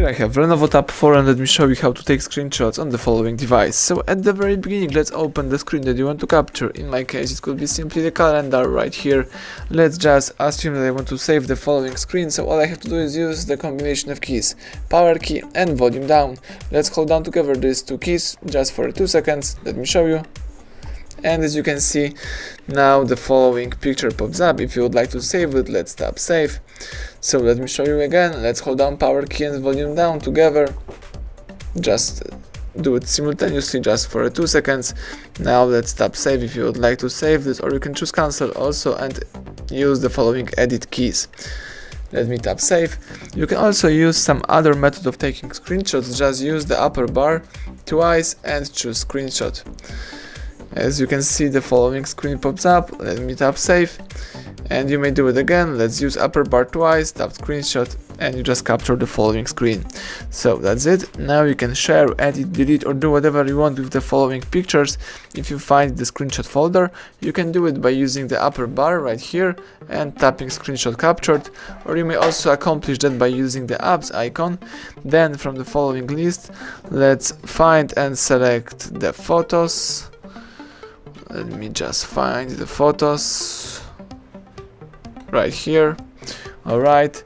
Here I have LENOVO Tab 4 and let me show you how to take screenshots on the following device. So at the very beginning, let's open the screen that you want to capture. In my case, it could be simply the calendar right here. Let's just assume that I want to save the following screen, so all I have to do is use the combination of keys, power key and volume down. Let's hold down together these two keys just for 2 seconds. Let me show you. And as you can see, now the following picture pops up. If you would like to save it, let's tap save. So let me show you again. Let's hold down power key and volume down together. Just do it simultaneously just for 2 seconds. Now let's tap save if you would like to save this, or you can choose cancel also and use the following edit keys. Let me tap save. You can also use some other method of taking screenshots. Just use the upper bar twice and choose screenshot. As you can see, the following screen pops up. Let me tap save and you may do it again. Let's use upper bar twice, tap screenshot, and you just capture the following screen. So that's it. Now you can share, edit, delete, or do whatever you want with the following pictures. If you find the screenshot folder, you can do it by using the upper bar right here and tapping screenshot captured, or you may also accomplish that by using the apps icon. Then from the following list, let's find and select the photos. Let me just find the photos right here. Alright,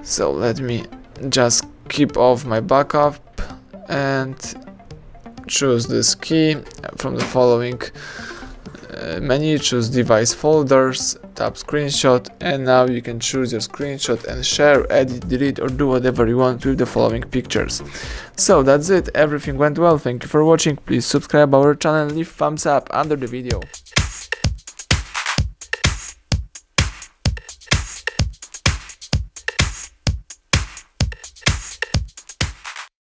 so let me just keep off my backup and choose this key. From the following menu, choose device folders, tap screenshot, and now you can choose your screenshot and share, edit, delete, or do whatever you want with the following pictures. So that's it. Everything went well. Thank you for watching. Please subscribe our channel and leave thumbs up under the video.